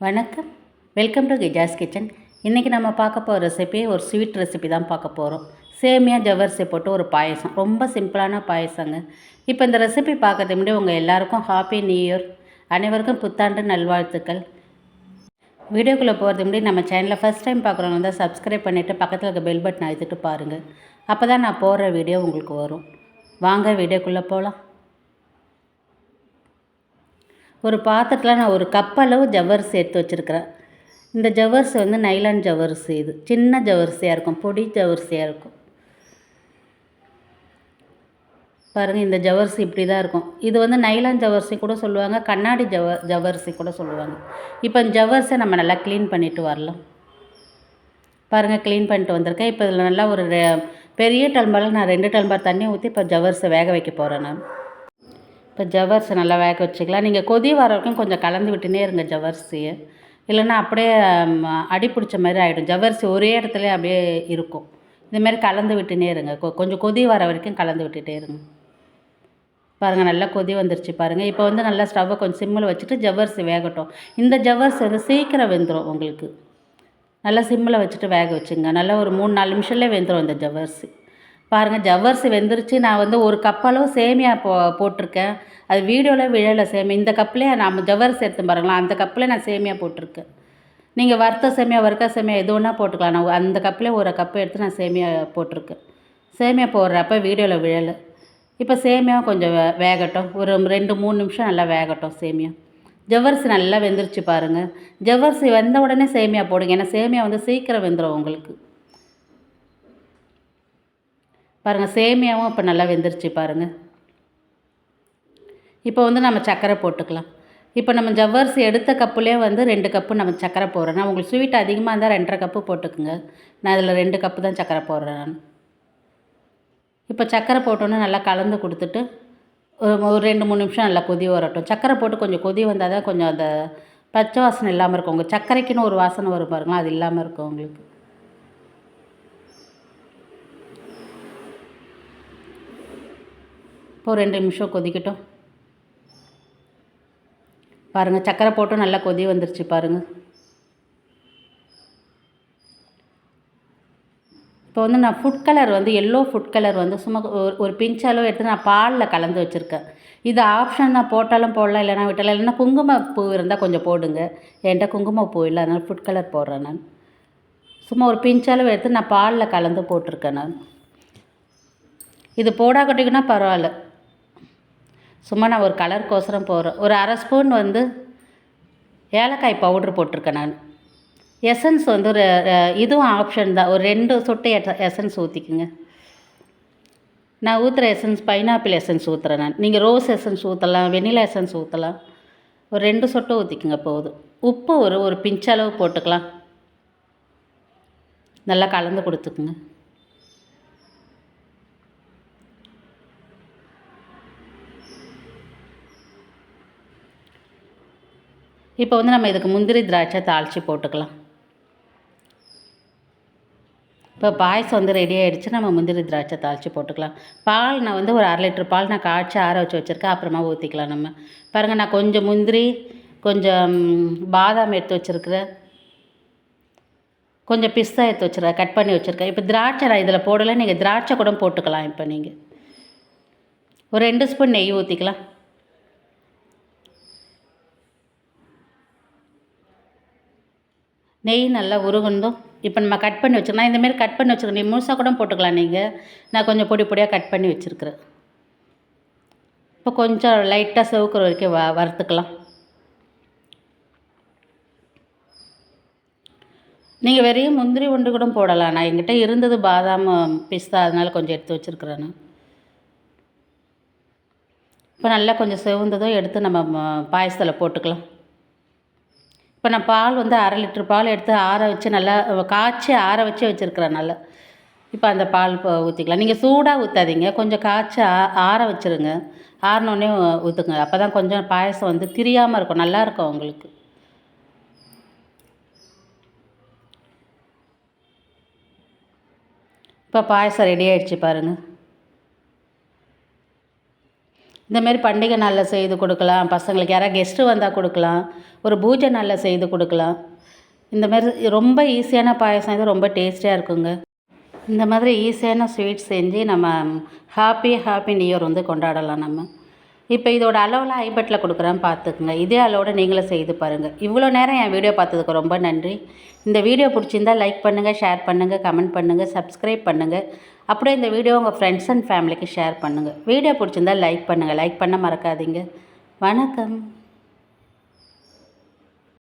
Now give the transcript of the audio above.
வணக்கம். Welcome to Kija's kitchen. இன்றைக்கி நம்ம பார்க்க போகிற ரெசிபி ஒரு ஸ்வீட் ரெசிபி தான் பார்க்க போகிறோம். சேமியா ஜவ்வரிசி போட்டு ஒரு பாயசம், ரொம்ப சிம்பிளான பாயசங்க. இப்போ இந்த ரெசிபி பார்க்கறதுக்கு முன்னாடி உங்கள் எல்லாருக்கும் ஹாப்பி நியூ இயர், அனைவருக்கும் புத்தாண்டு நல்வாழ்த்துக்கள். வீடியோக்குள்ளே போகிறதுக்கு முன்னாடி நம்ம சேனலில் ஃபஸ்ட் டைம் பார்க்குறவங்க தான் சப்ஸ்கிரைப் பண்ணிவிட்டு பக்கத்தில் இருக்க பெல் பட்டன் அழுத்திட்டு பாருங்கள். அப்போ தான் நான் போடுற வீடியோ உங்களுக்கு வரும். வாங்க வீடியோக்குள்ளே போகலாம். ஒரு பாத்திரத்தில் நான் ஒரு கப்பளவு ஜவ்வரிசி எடுத்து வச்சுருக்கிறேன். இந்த ஜவ்வரிசி வந்து நைலான் ஜவ்வரிசி, இது சின்ன ஜவ்வரிசியாக இருக்கும், பொடி ஜவ்வரிசியாக இருக்கும். பாருங்கள், இந்த ஜவ்வரிசி இப்படி தான் இருக்கும். இது வந்து நைலான் ஜவ்வரிசி கூட சொல்லுவாங்க, கண்ணாடி ஜவ்வரிசி கூட சொல்லுவாங்க. இப்போ இந்த ஜவ்வரிசியை நம்ம நல்லா க்ளீன் பண்ணிவிட்டு வரலாம். பாருங்கள், க்ளீன் பண்ணிட்டு வந்திருக்கேன். இப்போ இதில் நல்லா ஒரு பெரிய டம்ளரில் நான் 2 டம்ளர் தண்ணி ஊற்றி இப்போ ஜவ்வரிசியை வேக வைக்க போகிறேன். நான் இப்போ ஜவ்வரிசி நல்லா வேக வச்சுக்கலாம். நீங்கள் கொதி வர வரைக்கும் கொஞ்சம் கலந்து விட்டுனே இருங்க ஜவ்வரிசியை, இல்லைன்னா அப்படியே அடி பிடிச்ச மாதிரி ஆகிடும். ஜவ்வரிசி ஒரே இடத்துல அப்படியே இருக்கும். இதுமாரி கலந்து விட்டுனே இருங்க. கொஞ்சம் கொதி வர வரைக்கும் கலந்து விட்டுட்டே இருங்க. பாருங்கள், நல்லா கொதி வந்துருச்சு பாருங்கள். இப்போ வந்து நல்லா ஸ்டவ்வை கொஞ்சம் சிம்மில் வச்சுட்டு ஜவ்வரிசி வேகட்டும். இந்த ஜவ்வரிசி வந்து சீக்கிரம் வெந்துடும் உங்களுக்கு. நல்லா சிம்மில் வச்சுட்டு வேக வச்சுங்க. நல்லா ஒரு 3-4 நிமிஷம்லேயே வெந்துடும் இந்த ஜவ்வரிசி. பாருங்கள், ஜவ்வரிசி வெந்துருச்சு. நான் வந்து ஒரு கப்பளவு சேமியா போட்டிருக்கேன். அது வீடியோவில் விழலை சேமியா. இந்த கப்லேயே நம்ம ஜவ்வரிசி எடுத்து பாருங்களா, அந்த கப்பில் நான் சேமியா போட்டிருக்கேன். நீங்கள் வறுத்த சேமியா, வறுக்க சேமியா எது ஒன்றா போட்டுக்கலாம். நான் அந்த கப்பில் ஒரு கப்பு எடுத்து நான் சேமியா போட்டிருக்கேன். சேமியா போடுறப்ப வீடியோவில் விழலை. இப்போ சேமியாவும் கொஞ்சம் வேகட்டும். ஒரு 2-3 நிமிஷம் நல்லா வேகட்டும் சேமியா. ஜவ்வரிசி நல்லா வெந்துருச்சு பாருங்கள். ஜவ்வரிசி வெந்த உடனே சேமியா போடுங்க, ஏன்னா சேமியா வந்து சீக்கிரம் வெந்துடும் உங்களுக்கு. பாருங்கள், சேமியாவும் இப்போ நல்லா வெந்துருச்சு பாருங்கள். இப்போ வந்து நம்ம சர்க்கரை போட்டுக்கலாம். இப்போ நம்ம ஜவ்வரிசி எடுத்த கப்புலேயே வந்து 2 கப்பு நம்ம சர்க்கரை போடுறேன். நான் உங்களுக்கு ஸ்வீட் அதிகமாக இருந்தால் 2.5 கப்பு போட்டுக்குங்க. நான் இதில் 2 கப்பு தான் சர்க்கரை போடுறேன் நான். இப்போ சர்க்கரை போட்டோன்னே நல்லா கலந்து கொடுத்துட்டு ஒரு 2-3 நிமிஷம் நல்லா கொதி வரட்டும். சர்க்கரை போட்டு கொஞ்சம் கொதி வந்தால் தான் கொஞ்சம் அந்த பச்சை வாசனை இல்லாமல் இருக்கும். உங்கள் சர்க்கரைக்குன்னு ஒரு வாசனை வரும் பாருங்களா, அது இல்லாமல் இருக்கும் உங்களுக்கு. இப்போ 2 நிமிஷம் கொதிக்கட்டும். பாருங்கள், சர்க்கரை போட்டு நல்லா கொதி வந்துருச்சு பாருங்கள். இப்போ வந்து நான் ஃபுட் கலர் வந்து எல்லோ ஃபுட் கலர் வந்து சும்மா ஒரு பிஞ்ச் அளவு எடுத்து நான் பாலில் கலந்து வச்சுருக்கேன். இது ஆப்ஷன் தான், போட்டாலும் போடலாம், இல்லைனா விட்டலாம். இல்லைன்னா குங்குமப்பூ இருந்தால் கொஞ்சம் போடுங்க. என்கிட்ட குங்குமப்பூ இல்லை, அதனால் ஃபுட் கலர் போடுறேன் நான். சும்மா ஒரு பிஞ்ச் அளவு எடுத்து நான் பாலில் கலந்து போட்டிருக்கேன் நான். இது போடாக்கட்டிங்கன்னா பரவாயில்ல, சும்மா நான் ஒரு கலருக்கோசரம் போடுறேன். ஒரு 1/2 ஸ்பூன் வந்து ஏலக்காய் பவுட்ரு போட்டிருக்கேன் நான். எசன்ஸ் வந்து ஒரு இதுவும் ஆப்ஷன் தான். ஒரு 2 சொட்டு எசன்ஸ் ஊற்றிக்குங்க. நான் ஊற்றுற எசன்ஸ் பைனாப்பிள் எசன்ஸ் ஊற்றுறேன் நான். நீங்கள் ரோஸ் எசன்ஸ் ஊற்றலாம், வெண்ணிலா எசன்ஸ் ஊற்றலாம். ஒரு 2 சொட்டு ஊற்றிக்குங்க போதும். உப்பு ஒரு பிஞ்ச் அளவு போட்டுக்கலாம். நல்லா கலந்து கொடுத்துக்குங்க. இப்போ வந்து நம்ம இதுக்கு முந்திரி திராட்சை தாளித்து போட்டுக்கலாம். இப்போ பாயசம் வந்து ரெடி ஆகிடுச்சு. நம்ம முந்திரி திராட்சை தாளித்து போட்டுக்கலாம். பால் நான் வந்து ஒரு 1/2 லிட்டர் பால் நான் காய்ச்சி ஆற வச்சு வச்சுருக்கேன். அப்புறமா ஊற்றிக்கலாம் நம்ம. பாருங்கள், நான் கொஞ்சம் முந்திரி, கொஞ்சம் பாதாம் எடுத்து வச்சுருக்கிறேன், கொஞ்சம் பிஸ்தா எடுத்து வச்சுருக்கேன், கட் பண்ணி வச்சுருக்கேன். இப்போ திராட்சை நான் இதில் போடலை, நீங்கள் திராட்சை கூட போட்டுக்கலாம். இப்போ நீங்கள் ஒரு 2 ஸ்பூன் நெய் ஊற்றிக்கலாம். நெய் நல்லா உருகுந்தோம். இப்போ நம்ம கட் பண்ணி வச்சுக்கலாம். இந்தமாரி கட் பண்ணி வச்சுருக்கேன். நீங்கள் முழுசாக கூட போட்டுக்கலாம் நீங்கள். நான் கொஞ்சம் பொடி பொடியாக கட் பண்ணி வச்சுருக்கிறேன். இப்போ கொஞ்சம் லைட்டாக செவக்கிற வரைக்கும் வறுத்துக்கலாம். நீங்கள் வெறும் முந்திரி ஒன்று கூட போடலாம். நான் என்கிட்ட இருந்தது பாதாம் பிஸ்தா, அதனால் கொஞ்சம் எடுத்து வச்சுருக்கிறேன் நான். இப்போ நல்லா கொஞ்சம் செவந்ததும் எடுத்து நம்ம பாயசத்தில் போட்டுக்கலாம். இப்போ நான் பால் வந்து 1/2 லிட்டர் பால் எடுத்து ஆற வச்சு நல்லா காய்ச்சி ஆற வச்சு வச்சுருக்கிறேன் நல்லா. இப்போ அந்த பால் ஊற்றிக்கலாம். நீங்கள் சூடாக ஊற்றாதீங்க, கொஞ்சம் காய்ச்சி ஆற வச்சுருங்க. ஆறினோடனே ஊற்றுங்க. அப்போ தான் கொஞ்சம் பாயசம் வந்து திரியாமல் இருக்கும், நல்லாயிருக்கும் உங்களுக்கு. இப்போ பாயசம் ரெடி ஆகிடுச்சு பாருங்கள். இந்தமாரி பண்டிகை நாளில் செய்து கொடுக்கலாம், பசங்களுக்கு யாராவது கெஸ்ட்டு வந்தால் கொடுக்கலாம், ஒரு பூஜை நாளில் செய்து கொடுக்கலாம். இந்தமாரி ரொம்ப ஈஸியான பாயசம் இது, ரொம்ப டேஸ்டியாக இருக்குங்க. இந்த மாதிரி ஈஸியான ஸ்வீட் செஞ்சு நம்ம ஹாப்பி நியூ இயர் வந்து கொண்டாடலாம் நம்ம. இப்போ இதோட அளவுலாம் ஐபட்டில் கொடுக்குறேன் பார்த்துக்குங்க. இதே அளவோடு நீங்களும் செய்து பாருங்கள். இவ்வளோ நேரம் என் வீடியோ பார்த்ததுக்கு ரொம்ப நன்றி. இந்த வீடியோ பிடிச்சிருந்தால் லைக் பண்ணுங்கள், ஷேர் பண்ணுங்கள், கமெண்ட் பண்ணுங்கள், சப்ஸ்கிரைப் பண்ணுங்கள். அப்படியே இந்த வீடியோ உங்கள் ஃப்ரெண்ட்ஸ் அண்ட் ஃபேமிலிக்கு ஷேர் பண்ணுங்கள். வீடியோ பிடிச்சிருந்தால் லைக் பண்ணுங்கள், லைக் பண்ண மறக்காதீங்க. வணக்கம்.